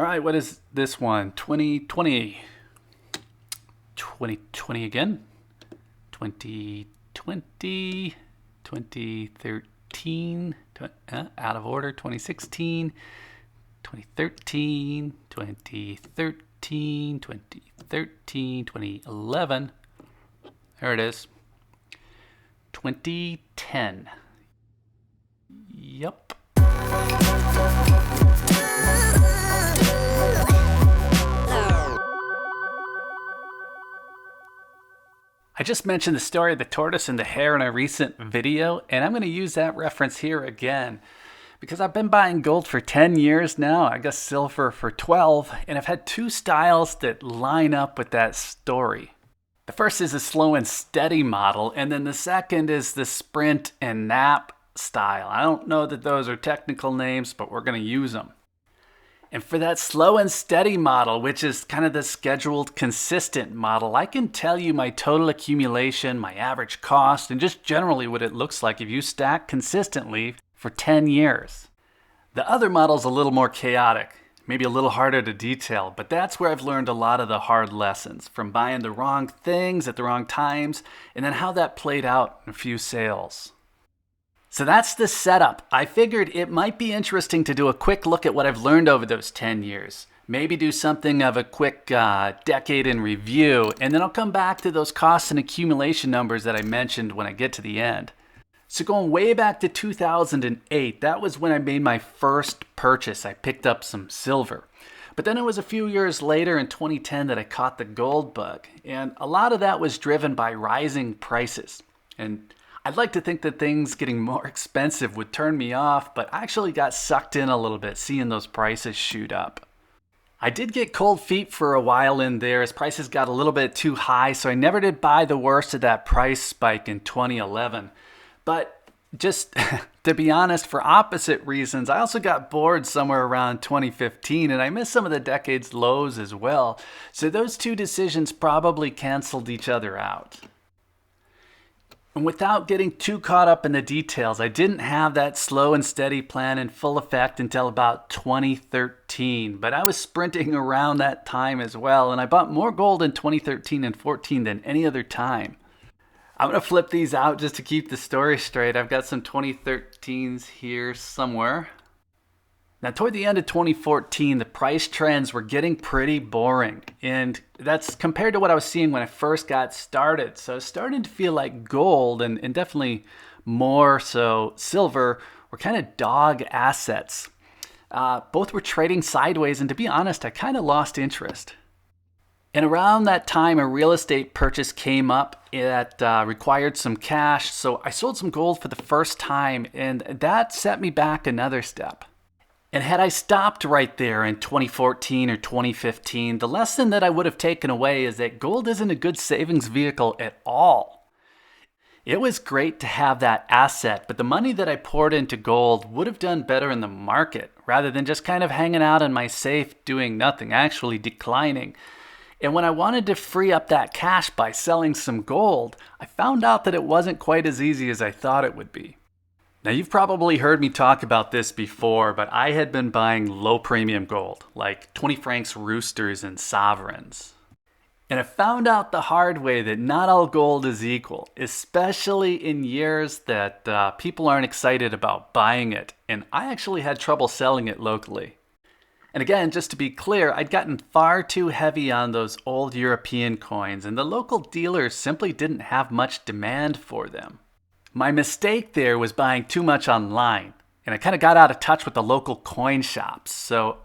All right, what is this one? 2020. 2020 again. 2020. 2013. Out of order. 2016. 2013. 2013. 2013. 2011. There it is. 2010. Yup. I just mentioned the story of the tortoise and the hare in a recent video, and I'm going to use that reference here again because I've been buying gold for 10 years now. I guess silver for 12, and I've had two styles that line up with that story. The first is a slow and steady model, and then the second is the sprint and nap style. I don't know that those are technical names, but we're going to use them. And for that slow and steady model, which is kind of the scheduled consistent model, I can tell you my total accumulation, my average cost, and just generally what it looks like if you stack consistently for 10 years. The other model is a little more chaotic, maybe a little harder to detail, but that's where I've learned a lot of the hard lessons from buying the wrong things at the wrong times, and then how that played out in a few sales. So that's the setup. I figured it might be interesting to do a quick look at what I've learned over those 10 years. Maybe do something of a quick decade in review, and then I'll come back to those costs and accumulation numbers that I mentioned when I get to the end. So going way back to 2008, that was when I made my first purchase. I picked up some silver. But then it was a few years later in 2010 that I caught the gold bug. And a lot of that was driven by rising prices. And I'd like to think that things getting more expensive would turn me off, but I actually got sucked in a little bit seeing those prices shoot up. I did get cold feet for a while in there as prices got a little bit too high, so I never did buy the worst of that price spike in 2011. But just to be honest, for opposite reasons, I also got bored somewhere around 2015, and I missed some of the decade's lows as well. So those two decisions probably canceled each other out. And without getting too caught up in the details, I didn't have that slow and steady plan in full effect until about 2013. But I was sprinting around that time as well, and I bought more gold in 2013 and 14 than any other time. I'm going to flip these out just to keep the story straight. I've got some 2013s here somewhere. Now, toward the end of 2014, the price trends were getting pretty boring. And that's compared to what I was seeing when I first got started. So it's starting to feel like gold and definitely more so silver were kind of dog assets. Both were trading sideways. And to be honest, I kind of lost interest. And around that time, a real estate purchase came up that required some cash. So I sold some gold for the first time. And that set me back another step. And had I stopped right there in 2014 or 2015, the lesson that I would have taken away is that gold isn't a good savings vehicle at all. It was great to have that asset, but the money that I poured into gold would have done better in the market rather than just kind of hanging out in my safe doing nothing, actually declining. And when I wanted to free up that cash by selling some gold, I found out that it wasn't quite as easy as I thought it would be. Now, you've probably heard me talk about this before, but I had been buying low premium gold, like 20 francs roosters and sovereigns. And I found out the hard way that not all gold is equal, especially in years that people aren't excited about buying it. And I actually had trouble selling it locally. And again, just to be clear, I'd gotten far too heavy on those old European coins, and the local dealers simply didn't have much demand for them. My mistake there was buying too much online, and I kind of got out of touch with the local coin shops. So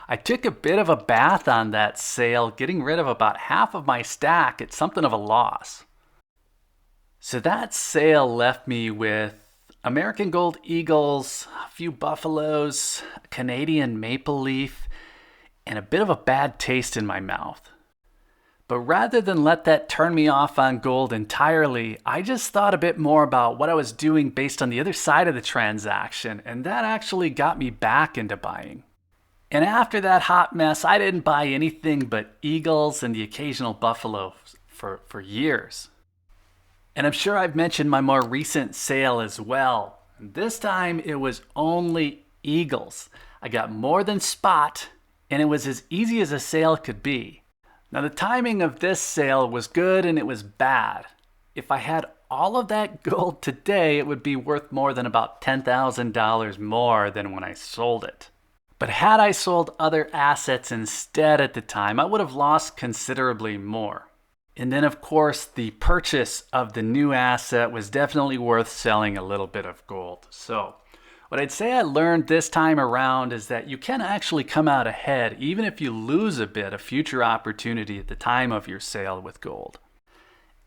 I took a bit of a bath on that sale, getting rid of about half of my stack at something of a loss. So that sale left me with American Gold Eagles, a few Buffaloes, a Canadian Maple Leaf, and a bit of a bad taste in my mouth. But rather than let that turn me off on gold entirely, I just thought a bit more about what I was doing based on the other side of the transaction, and that actually got me back into buying. And after that hot mess, I didn't buy anything but Eagles and the occasional Buffalo for years. And I'm sure I've mentioned my more recent sale as well. This time it was only Eagles. I got more than spot, and it was as easy as a sale could be. Now, the timing of this sale was good and it was bad. If I had all of that gold today, it would be worth more than about $10,000 more than when I sold it. But had I sold other assets instead at the time, I would have lost considerably more. And then, of course, the purchase of the new asset was definitely worth selling a little bit of gold. So what I'd say I learned this time around is that you can actually come out ahead even if you lose a bit of future opportunity at the time of your sale with gold.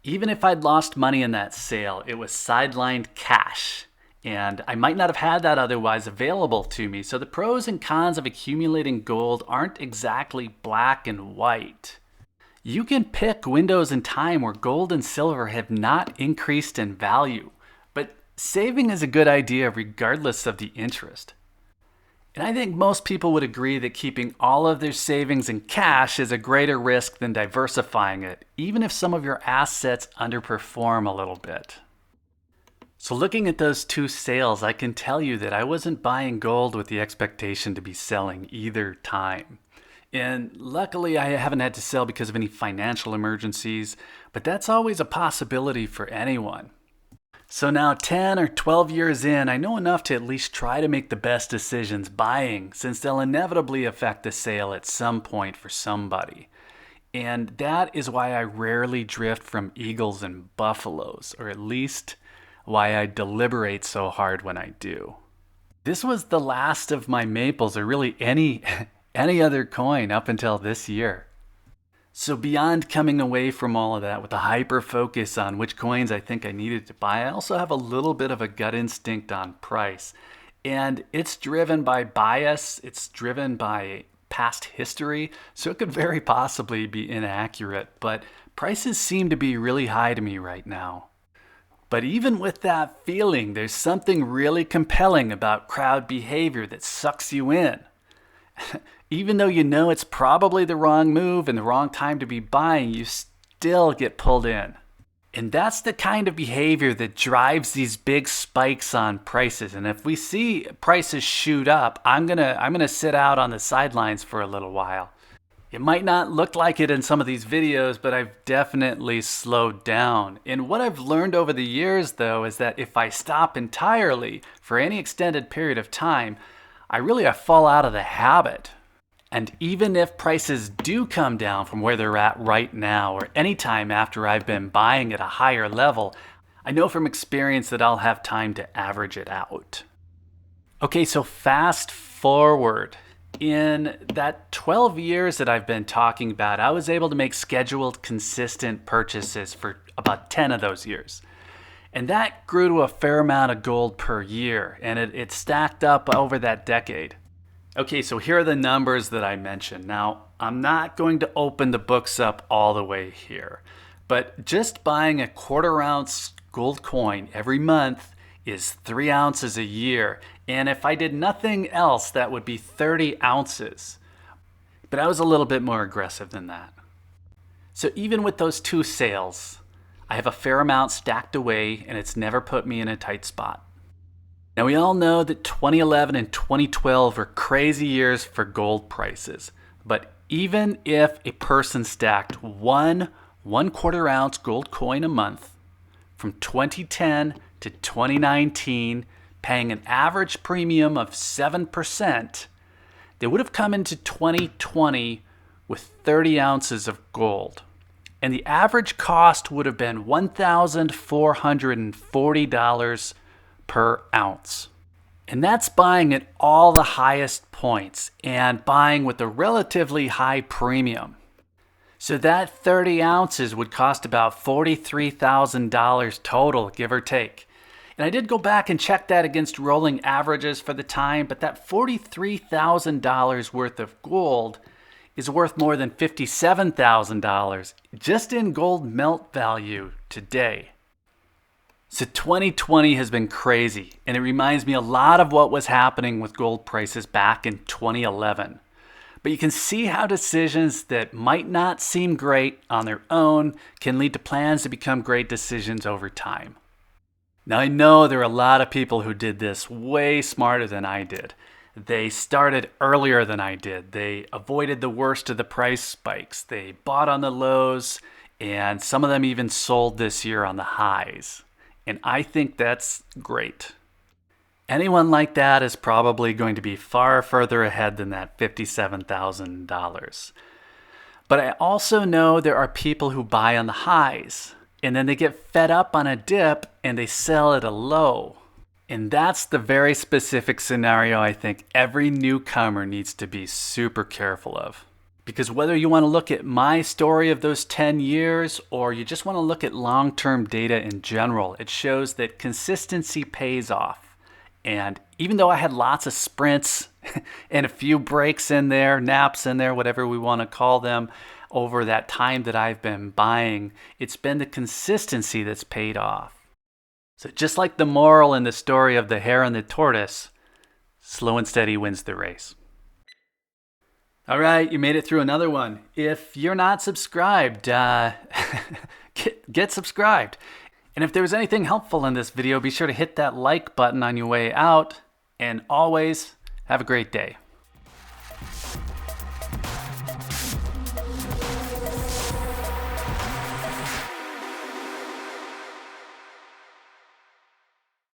Even if I'd lost money in that sale, it was sidelined cash, and I might not have had that otherwise available to me. So the pros and cons of accumulating gold aren't exactly black and white. You can pick windows in time where gold and silver have not increased in value, but saving is a good idea regardless of the interest. And I think most people would agree that keeping all of their savings in cash is a greater risk than diversifying it, even if some of your assets underperform a little bit. So looking at those two sales, I can tell you that I wasn't buying gold with the expectation to be selling either time. And luckily, I haven't had to sell because of any financial emergencies, but that's always a possibility for anyone. So now 10 or 12 years in, I know enough to at least try to make the best decisions buying, since they'll inevitably affect the sale at some point for somebody. And that is why I rarely drift from eagles and buffaloes, or at least why I deliberate so hard when I do. This was the last of my maples, or really any other coin up until this year. So beyond coming away from all of that with a hyper focus on which coins I think I needed to buy, I also have a little bit of a gut instinct on price. And it's driven by bias, it's driven by past history, so it could very possibly be inaccurate, but prices seem to be really high to me right now. But even with that feeling, there's something really compelling about crowd behavior that sucks you in. Even though you know it's probably the wrong move and the wrong time to be buying, you still get pulled in. And that's the kind of behavior that drives these big spikes on prices. And if we see prices shoot up, I'm gonna sit out on the sidelines for a little while. It might not look like it in some of these videos, but I've definitely slowed down. And what I've learned over the years, though, is that if I stop entirely for any extended period of time, I fall out of the habit. And even if prices do come down from where they're at right now, or any time after I've been buying at a higher level, I know from experience that I'll have time to average it out. Okay, so fast forward. In that 12 years that I've been talking about, I was able to make scheduled, consistent purchases for about 10 of those years. And that grew to a fair amount of gold per year, and it stacked up over that decade. Okay, so here are the numbers that I mentioned. Now, I'm not going to open the books up all the way here, but just buying a 1/4 ounce gold coin every month is 3 ounces a year. And if I did nothing else, that would be 30 ounces. But I was a little bit more aggressive than that. So even with those two sales, I have a fair amount stacked away, and it's never put me in a tight spot. Now, we all know that 2011 and 2012 were crazy years for gold prices. But even if a person stacked one 1/4 ounce gold coin a month from 2010 to 2019, paying an average premium of 7%, they would have come into 2020 with 30 ounces of gold. And the average cost would have been $1,440 per ounce. And that's buying at all the highest points and buying with a relatively high premium. So that 30 ounces would cost about $43,000 total, give or take. And I did go back and check that against rolling averages for the time, but that $43,000 worth of gold is worth more than $57,000 just in gold melt value today. So 2020 has been crazy, and it reminds me a lot of what was happening with gold prices back in 2011. But you can see how decisions that might not seem great on their own can lead to plans to become great decisions over time. Now, I know there are a lot of people who did this way smarter than I did. They started earlier than I did. They avoided the worst of the price spikes. They bought on the lows, and some of them even sold this year on the highs. And I think that's great. Anyone like that is probably going to be far further ahead than that $57,000. But I also know there are people who buy on the highs, and then they get fed up on a dip and they sell at a low. And that's the very specific scenario I think every newcomer needs to be super careful of. Because whether you want to look at my story of those 10 years or you just want to look at long-term data in general, it shows that consistency pays off. And even though I had lots of sprints and a few breaks in there, naps in there, whatever we want to call them, over that time that I've been buying, it's been the consistency that's paid off. So just like the moral in the story of the hare and the tortoise, slow and steady wins the race. All right, you made it through another one. If you're not subscribed, get subscribed. And if there was anything helpful in this video, be sure to hit that like button on your way out. And always, have a great day.